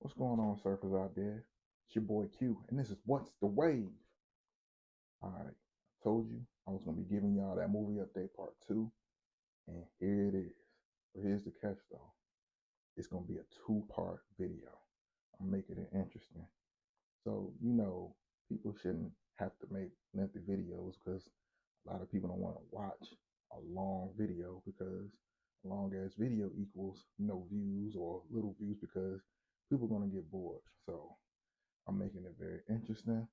What's going on, surfers out there? It's your boy Q, and this is What's the Wave? All right, I told you I was going to be giving y'all that movie update part two, and here it is. But here's the catch though, it's going to be a two-part video. I'm making it interesting. So, people shouldn't have to make lengthy videos because a lot of people don't want to watch a long video because a long ass video equals no views or little views because people are going to get bored. So, I'm making it very interesting.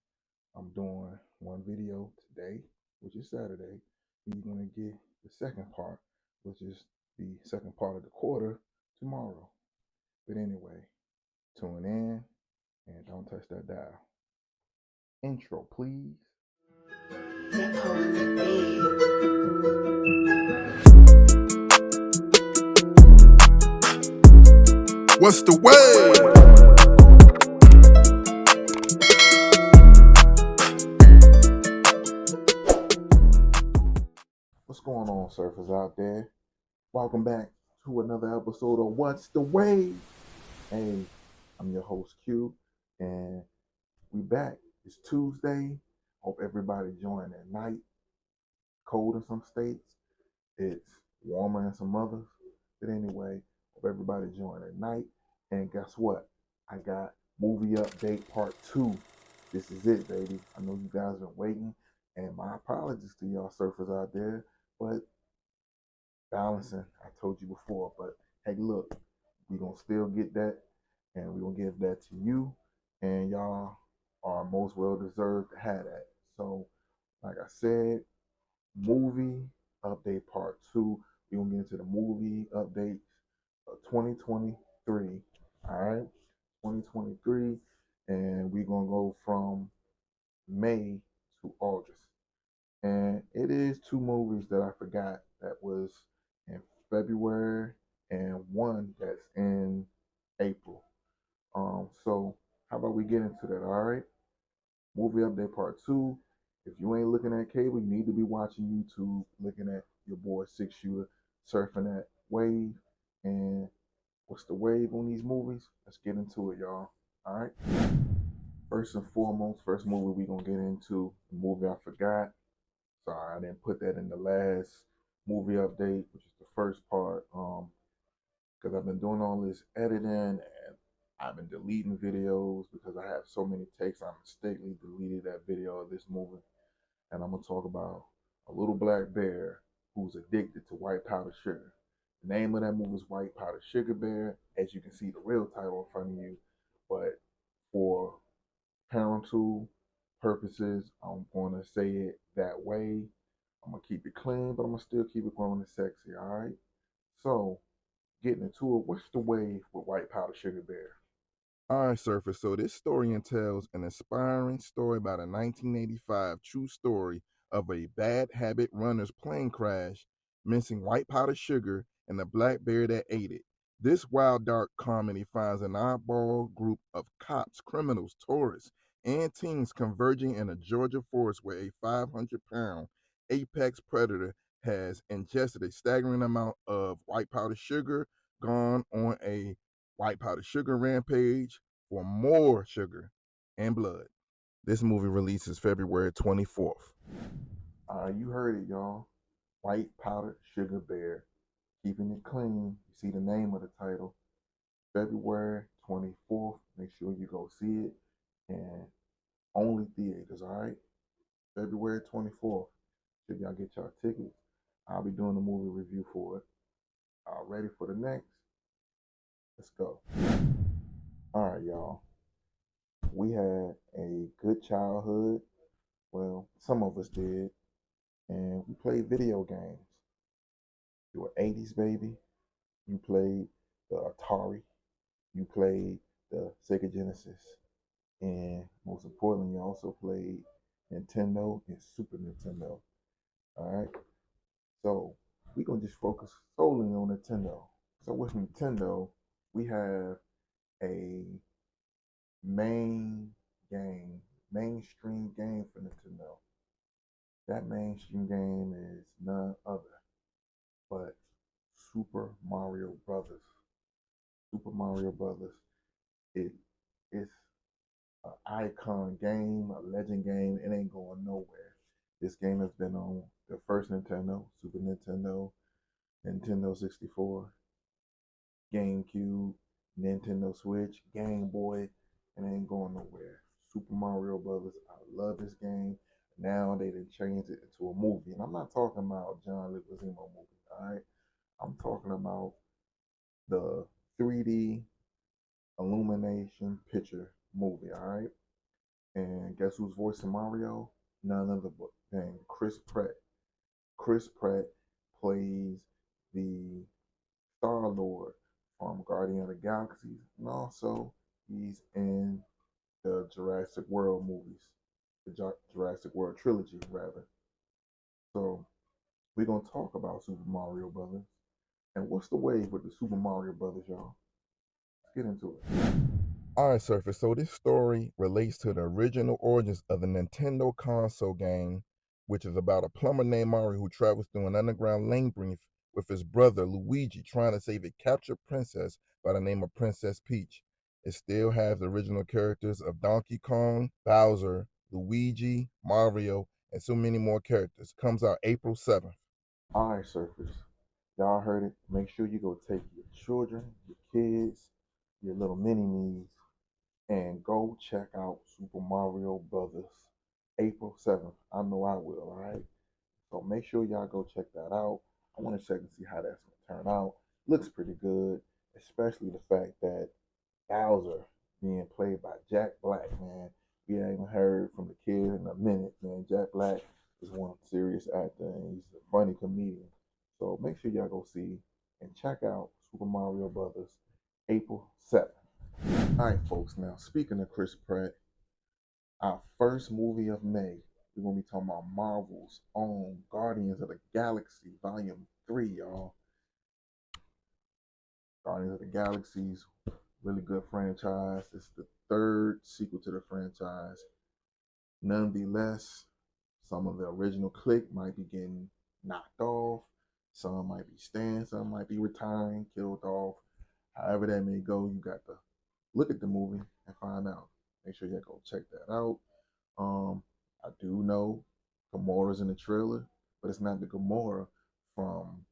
I'm doing one video today, which is Saturday, and you're going to get the second part, which is the second part of the quarter tomorrow. But anyway, tune in and don't touch that dial. Intro, please. What's the way? What's going on, surfers out there? Welcome back to another episode of What's the Wave? Hey, I'm your host Q, and we back. It's Tuesday. Hope everybody enjoying their night. Cold in some states. It's warmer in some others. But anyway, hope everybody enjoying their night. And guess what? I got movie update part two. This is it, baby. I know you guys been waiting. And my apologies to y'all surfers out there. But balancing, I told you before. But hey, look, we're going to still get that. And we're going to give that to you. And y'all are most well deserved to have that. So, like I said, movie update part two. We're gonna get into the movie updates of 2023. All right, 2023, and we're gonna go from May to August. And it is two movies that I forgot that was in February and one that's in April. So how about we get into that? All right. Movie update part two. If you ain't looking at cable, you need to be watching YouTube, looking at your boy Six Shooter surfing that wave. And what's the wave on these movies? Let's get into it, y'all. All right. First and foremost, first movie we gonna get into the movie I forgot. Sorry, I didn't put that in the last movie update, which is the first part. Because I've been doing all this editing and I've been deleting videos because I have so many takes. I mistakenly deleted that video of this movie, and I'm gonna talk about a little black bear who's addicted to white powdered sugar. The name of that movie is White Powdered Sugar Bear, as you can see the real title in front of you. But for parental purposes, I'm gonna say it that way. I'm gonna keep it clean, but I'm gonna still keep it grown and sexy. All right. So getting into it, what's the wave with White Powder Sugar Bear? All right, surfer. So this story entails an inspiring story about a 1985 true story of a bad habit runner's plane crash, missing white powdered sugar, and the black bear that ate it. This wild, dark comedy finds an oddball group of cops, criminals, tourists, and teens converging in a Georgia forest where a 500-pound apex predator has ingested a staggering amount of white powdered sugar, gone on a white powdered sugar rampage for more sugar and blood. This movie releases February 24th. You heard it, y'all. White Powdered Sugar Bear. Keeping it clean. You see the name of the title. February 24th. Make sure you go see it. And only theaters, all right? February 24th. Should y'all get y'all tickets? I'll be doing a movie review for it. Ready for the next? Let's go. All right, y'all. We had a good childhood. Well, some of us did. And we played video games. You were 80s baby. You played the Atari. You played the Sega Genesis. And most importantly, you also played Nintendo and Super Nintendo. All right. So we're gonna just focus solely on Nintendo. So with Nintendo, we have a main game, mainstream game for Nintendo. That mainstream game is none other but Super Mario Brothers. Super Mario Brothers. It it's an icon game, a legend game. It ain't going nowhere. This game has been on the first Nintendo, Super Nintendo, Nintendo 64, GameCube, Nintendo Switch, Game Boy, and it ain't going nowhere. Super Mario Brothers. I love this game. Now they done changed it into a movie, and I'm not talking about John Leguizamo movie. All right, I'm talking about the 3D Illumination picture movie. All right, and guess who's voicing Mario? None other than Chris Pratt. Chris Pratt plays the Star Lord from Guardian of the Galaxy, and also he's in the Jurassic World movies, the Jurassic World trilogy, rather. So we're gonna talk about Super Mario Brothers and what's the wave with the Super Mario Brothers, y'all. Let's get into it. All right, Surface. So this story relates to the original origins of the Nintendo console game, which is about a plumber named Mario who travels through an underground labyrinth with his brother Luigi, trying to save a captured princess by the name of Princess Peach. It still has the original characters of Donkey Kong, Bowser, Luigi, Mario, and so many more characters. Comes out April 7th. All right, surfers, y'all heard it. Make sure you go take your children, your kids, your little mini me's, and go check out Super Mario Brothers April 7th. I know I will, all right? So make sure y'all go check that out. I want to check and see how that's going to turn out. Looks pretty good, especially the fact that Bowser being played by Jack Black, man. We ain't heard from the kid in a minute, man. Jack Black is one serious actor and he's a funny comedian. So make sure y'all go see and check out Super Mario Brothers April 7th. All right, folks. Now, speaking of Chris Pratt, our first movie of May, we're gonna be talking about Marvel's own Guardians of the Galaxy Volume 3, y'all. Guardians of the Galaxy's really good franchise. It's the third sequel to the franchise. Nonetheless, some of the original clique might be getting knocked off. Some might be staying. Some might be retiring, killed off. However that may go, you got to look at the movie and find out. Make sure you go check that out. I do know Gamora's in the trailer, but it's not the Gamora from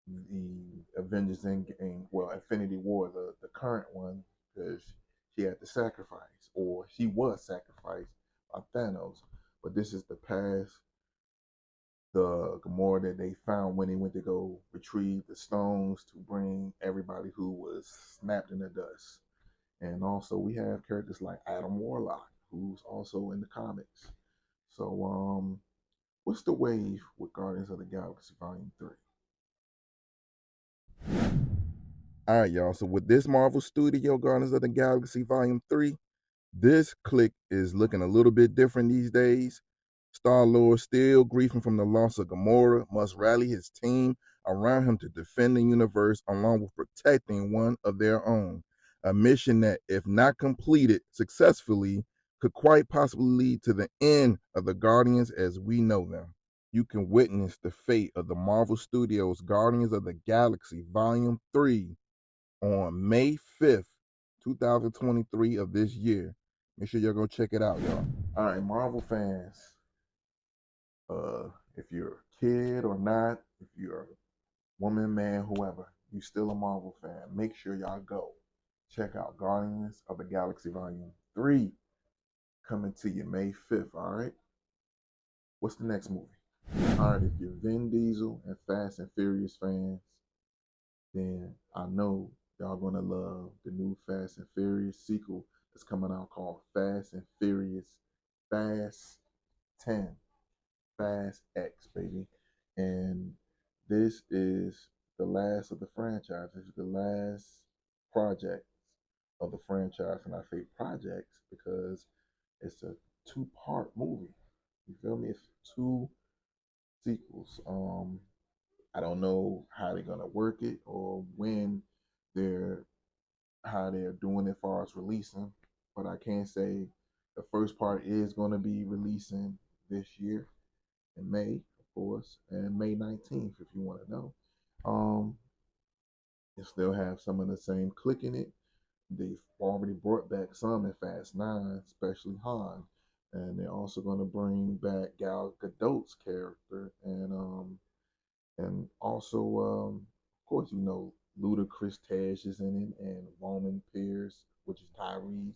the Avengers Endgame, well, Infinity War, the current one, because she had to sacrifice, or she was sacrificed by Thanos. But this is the past, the Gamora that they found when they went to go retrieve the stones to bring everybody who was snapped in the dust. And also we have characters like Adam Warlock, who's also in the comics. So what's the wave with Guardians of the Galaxy Volume 3? All right, y'all. So with this Marvel Studio Guardians of the Galaxy Volume 3, this clique is looking a little bit different these days. Star-Lord, still grieving from the loss of Gamora, must rally his team around him to defend the universe along with protecting one of their own. A mission that, if not completed successfully, could quite possibly lead to the end of the Guardians as we know them. You can witness the fate of the Marvel Studios Guardians of the Galaxy Volume 3 on May 5th, 2023 of this year. Make sure y'all go check it out, y'all. All right, Marvel fans, if you're a kid or not, if you're a woman, man, whoever, you still a Marvel fan, make sure y'all go check out Guardians of the Galaxy Volume 3 coming to you May 5th, all right? What's the next movie? All right, if you're Vin Diesel and Fast and Furious fans, then I know y'all gonna love the new Fast and Furious sequel that's coming out called Fast and Furious Fast 10. Fast X, baby. And this is the last of the franchise. This is the last project of the franchise. And I say projects because it's a two-part movie. You feel me? It's two sequels. I don't know how they're gonna work it or when they're how they're doing it as far as releasing, but I can say the first part is gonna be releasing this year in May, of course, and May 19th, if you want to know. It still have some of the same click in it. They've already brought back some in Fast Nine, especially Han, and they're also going to bring back Gal Gadot's character, and also, of course, Ludacris Tej is in it, and Roman Pierce, which is Tyrese,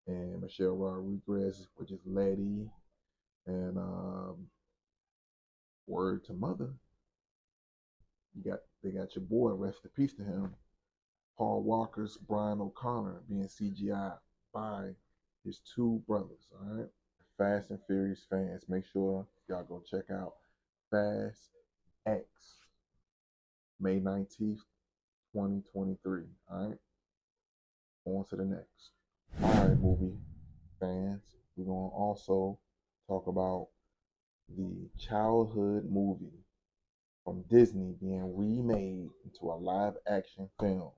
and Michelle Rodriguez, which is Letty, and word to mother, they got your boy, rest in peace to him, Paul Walker's Brian O'Connor being CGI by his two brothers. All right, Fast and Furious fans, make sure y'all go check out Fast X, May 19th, 2023. All right, on to the next. All right, movie fans, we're gonna also talk about the childhood movie from Disney being remade into a live action film.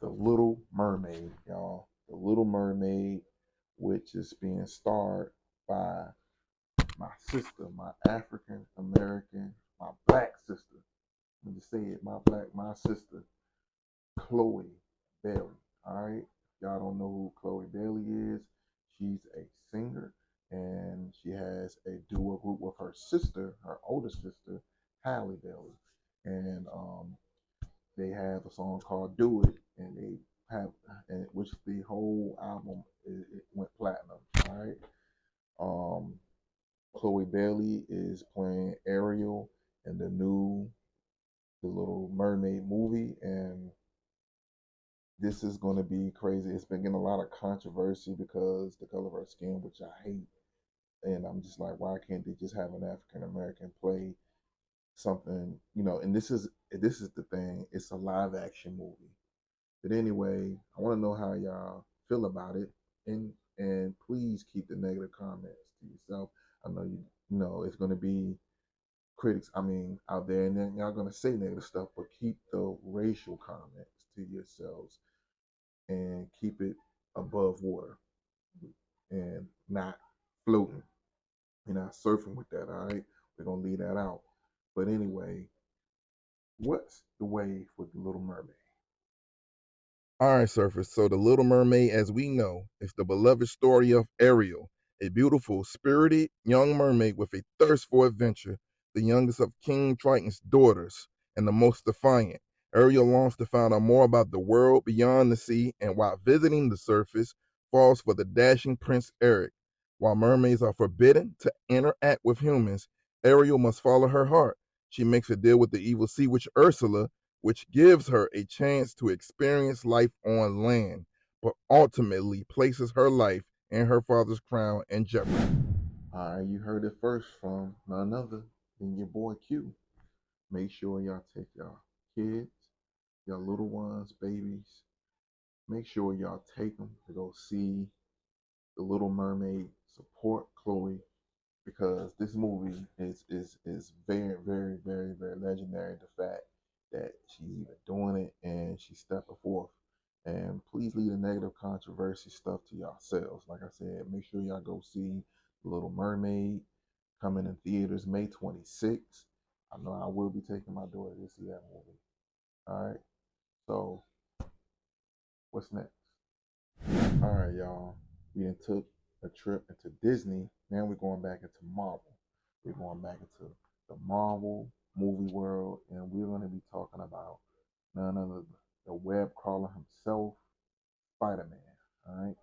The Little Mermaid, y'all. The Little Mermaid, which is being starred by my sister, my African American, my black sister. Let me just say it, my sister, Chloe Bailey. All right. Y'all don't know who Chloe Bailey is. She's a singer, and she has a duo group with her sister, her older sister, Halle Bailey. And they have a song called "Do It," and they have, and which the whole album it went platinum. All right. Um, Chloe Bailey is playing Ariel in The Little Mermaid movie, and this is going to be crazy. It's been getting a lot of controversy because the color of her skin, which I hate, and I'm just like, why can't they just have an African American play something, And this is the thing. It's a live action movie. But anyway, I want to know how y'all feel about it, and please keep the negative comments to yourself. I know you know it's going to be critics. I mean, out there, and then y'all going to say negative stuff, but keep the racial comments to yourselves and keep it above water and not floating. You're not surfing with that. All right, we're gonna leave that out. But anyway, what's the wave with the Little Mermaid? All right, Surface. So, The Little Mermaid, as we know, is the beloved story of Ariel, a beautiful, spirited young mermaid with a thirst for adventure, the youngest of King Triton's daughters, and the most defiant. Ariel longs to find out more about the world beyond the sea, and while visiting the surface, falls for the dashing Prince Eric. While mermaids are forbidden to interact with humans, Ariel must follow her heart. She makes a deal with the evil sea witch Ursula, which gives her a chance to experience life on land, but ultimately places her life and her father's crown in jeopardy. All right, you heard it first from none other than your boy Q. Make sure y'all take y'all kids, your little ones, babies. Make sure y'all take them to go see The Little Mermaid. Support Chloe because this movie is very, very, very, very legendary. The fact that she's even doing it and she's stepping forth. And please leave the negative controversy stuff to yourselves. Like I said, make sure y'all go see The Little Mermaid coming in theaters May 26th. I know I will be taking my daughter to see that movie. All right. So what's next? All right, y'all. We done took a trip into Disney. Now we're going back into Marvel. We're going back into the Marvel movie world, and we're going to be talking about none other than the web crawler himself, Spider-Man. All right,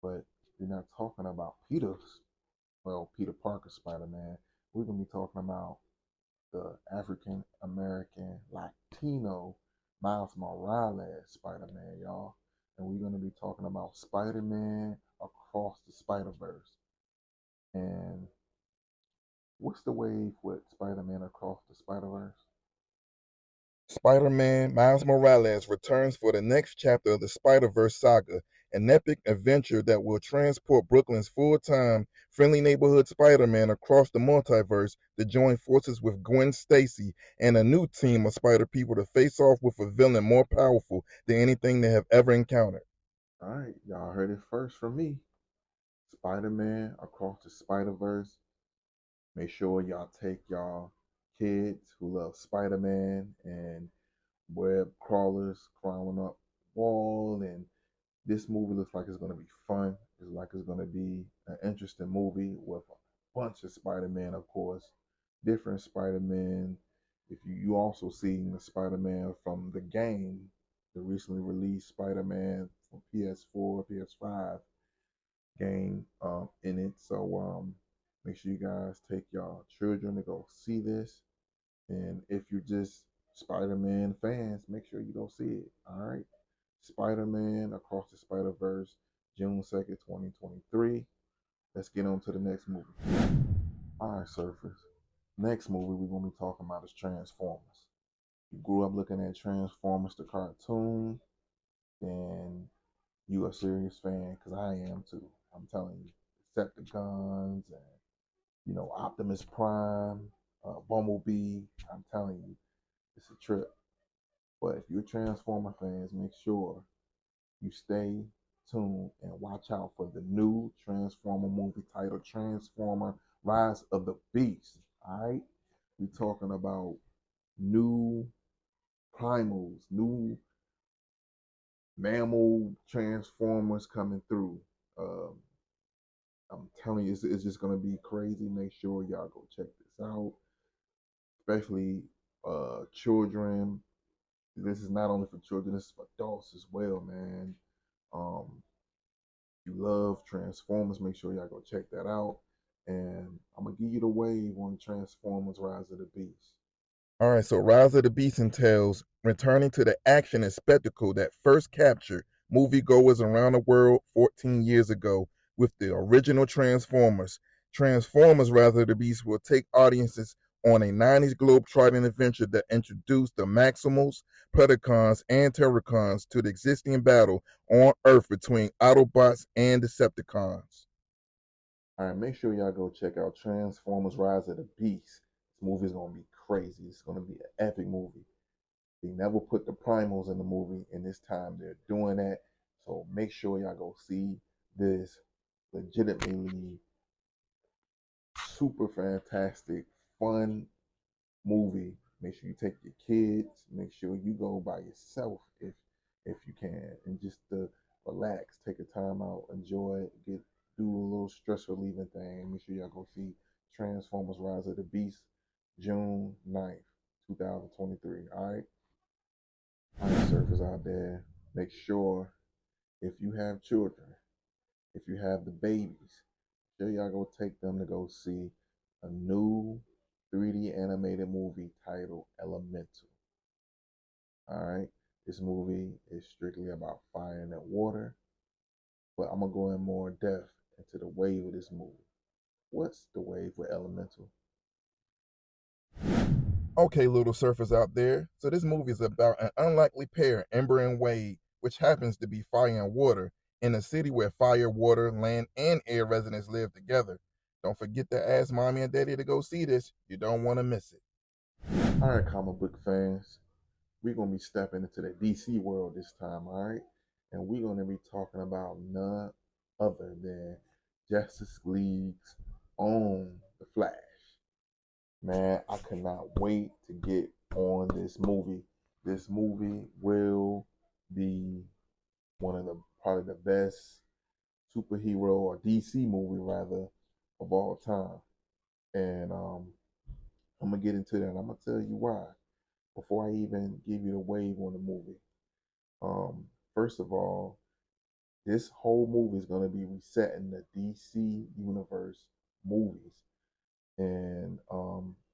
but we're not talking about Peter Parker Spider-Man. We're going to be talking about the African American Latino Miles Morales Spider-Man, y'all. And we're going to be talking about Spider-Man Across the Spider-Verse. And what's the wave with Spider-Man Across the Spider-Verse? Spider Man Miles Morales returns for the next chapter of the Spider Verse saga, an epic adventure that will transport Brooklyn's full time, friendly neighborhood Spider Man across the multiverse to join forces with Gwen Stacy and a new team of Spider people to face off with a villain more powerful than anything they have ever encountered. All right, y'all heard it first from me. Spider-Man Across the Spider-Verse. Make sure y'all take y'all kids who love Spider-Man and web crawlers crawling up wall. And this movie looks like it's going to be fun. It's like it's going to be an interesting movie with a bunch of Spider-Man, of course, different Spider-Man. If you also seen the Spider-Man from the game, the recently released Spider-Man from PS4, PS5 game in it. So make sure you guys take y'all children to go see this. And if you're just Spider-Man fans, make sure you go see it. All right. Spider-Man Across the Spider-Verse, June 2nd, 2023. Let's get on to the next movie. All right, surfers. Next movie we're going to be talking about is Transformers. You grew up looking at Transformers, the cartoon, then you a serious fan, because I am too. I'm telling you. Decepticons and, Optimus Prime, Bumblebee. I'm telling you, it's a trip. But if you're Transformer fans, make sure you stay tuned and watch out for the new Transformer movie titled Transformer Rise of the Beast. All right? We're talking about new primals, new mammal Transformers coming through. Um, I'm telling you, it's just going to be crazy. Make sure y'all go check this out, especially children. This is not only for children, this is for adults as well, man. Um, you love Transformers, make sure y'all go check that out. And I'm gonna give you the wave on Transformers Rise of the Beast. All right, so Rise of the Beast entails returning to the action and spectacle that first captured moviegoers around the world 14 years ago with the original Transformers. Transformers Rise of the Beast will take audiences on a 90s globe-trotting adventure that introduced the Maximals, Predacons, and Terrorcons to the existing battle on Earth between Autobots and Decepticons. All right, make sure y'all go check out Transformers Rise of the Beast. This movie's gonna be crazy. It's gonna be an epic movie. They never put the primals in the movie, and this time they're doing that. So make sure y'all go see this legitimately super fantastic, fun movie. Make sure you take your kids. Make sure you go by yourself if you can, and just to relax, take a time out, enjoy it, do a little stress relieving thing. Make sure y'all go see Transformers: Rise of the Beast, June 9th, 2023. All right, surfers out there. Make sure if you have children, if you have the babies, sure y'all go take them to go see a new 3D animated movie titled Elemental. All right, this movie is strictly about fire and water, but I'm gonna go in more depth into the wave of this movie. What's the wave with Elemental? Okay, little surfers out there. So this movie is about an unlikely pair, Ember and Wade, which happens to be fire and water, in a city where fire, water, land, and air residents live together. Don't forget to ask mommy and daddy to go see this. You don't want to miss it. All right, comic book fans, we're gonna be stepping into the DC world this time. All right, and we're gonna be talking about none other than Justice League's own The Flash. Man, I cannot wait to get on this movie. This movie will be one of the probably the best superhero or DC movie rather of all time. And I'm gonna get into that. And I'm gonna tell you why before I even give you the wave on the movie. First of all, this whole movie is gonna be resetting the DC universe movies. And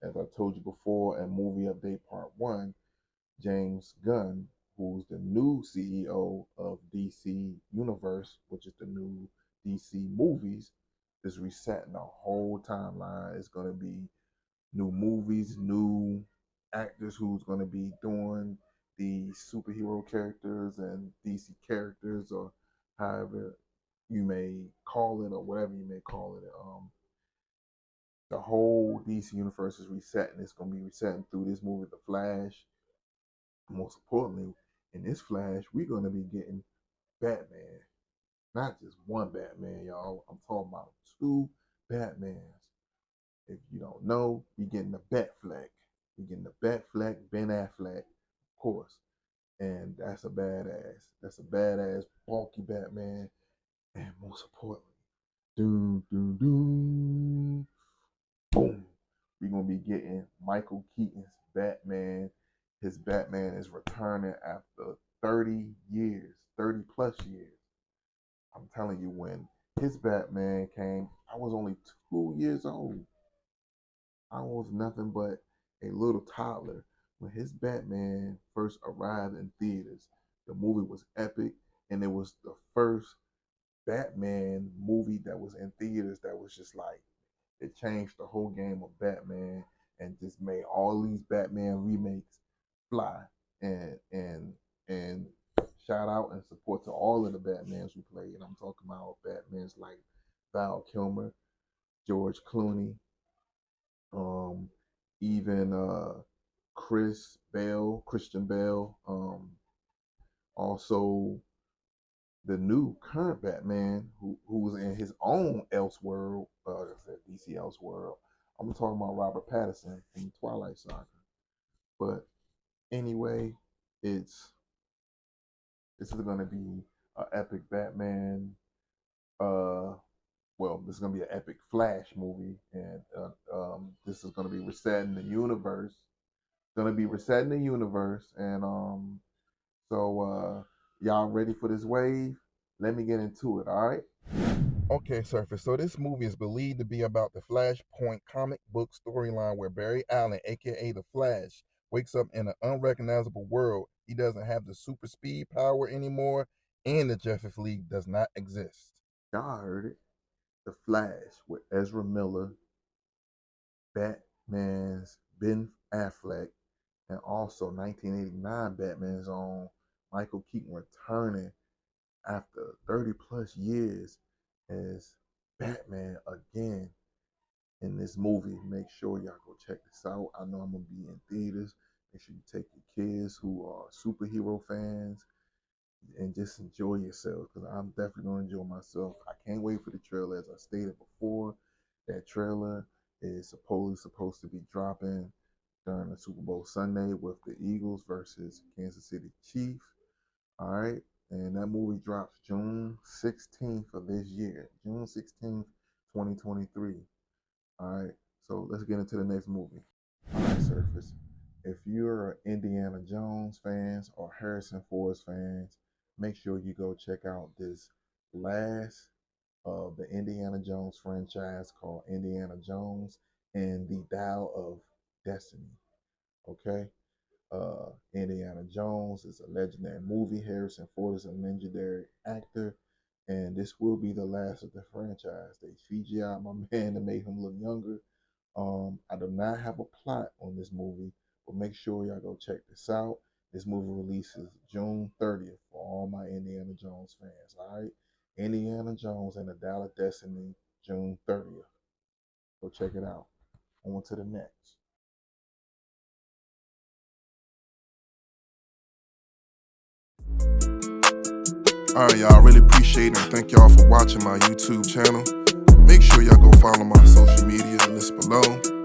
as I told you before in movie update part one, James Gunn, who's the new CEO of DC Universe, which is the new DC movies, is resetting the whole timeline. It's going to be new movies, new actors who's going to be doing the superhero characters and DC characters, or however you may call it, or whatever you may call it. The whole DC universe is resetting. It's going to be resetting through this movie, The Flash. Most importantly, in this Flash, we're going to be getting Batman. Not just one Batman, y'all. I'm talking about two Batmans. If you don't know, you're getting the Batfleck. You're getting the Batfleck, Ben Affleck, of course. And that's a badass. That's a badass, bulky Batman. And most importantly, doom, doom, doom, boom. We're gonna be getting Michael Keaton's Batman. His Batman is returning after 30 years, 30 plus years. I'm telling you, when his Batman came, I was only 2 years old. I was nothing but a little toddler when his Batman first arrived in theaters. The movie was epic, and it was the first Batman movie that was in theaters that was just like, it changed the whole game of Batman and just made all these Batman remakes fly. And shout out and support to all of the Batmans who played. And I'm talking about Batmans like Val Kilmer, George Clooney, um, even Christian Bale, also the new current Batman who was in his own Elseworld, DC Elseworld. I'm talking about Robert Pattinson from the Twilight Saga. But anyway, it's this is gonna be an epic Batman. Well, this is gonna be an epic Flash movie, and this is gonna be resetting the universe. Gonna be resetting the universe, and y'all ready for this wave? Let me get into it. All right. Okay, Surface. So this movie is believed to be about the Flashpoint comic book storyline where Barry Allen, aka the Flash, wakes up in an unrecognizable world. He doesn't have the super speed power anymore, and the Justice League does not exist. Y'all heard it. The Flash with Ezra Miller, Batman's Ben Affleck, and also 1989 Batman's own Michael Keaton returning after 30 plus years as Batman again in this movie. Make sure y'all go check this out. I know I'm gonna be in theaters. Make sure you take your kids who are superhero fans and just enjoy yourself, because I'm definitely gonna enjoy myself. I can't wait for the trailer. As I stated before, that trailer is supposed to be dropping during the Super Bowl Sunday with the Eagles versus Kansas City Chiefs. All right. And that movie drops June 16th of this year. June 16th, 2023. All right. So let's get into the next movie. All right, Surface. If you're Indiana Jones fans or Harrison Ford fans, make sure you go check out this last of the Indiana Jones franchise called Indiana Jones and the Dial of Destiny. Okay? Indiana Jones is a legendary movie. Harrison Ford is a legendary actor. And this will be the last of the franchise. They CGI my man to make him look younger. I do not have a plot on this movie, but make sure y'all go check this out. This movie releases June 30th for all my Indiana Jones fans. All right, Indiana Jones and the Dial of Destiny, June 30th. Go check it out. On to the next. All right, y'all. I really appreciate it and thank y'all for watching my YouTube channel. Make sure y'all go follow my social media list below.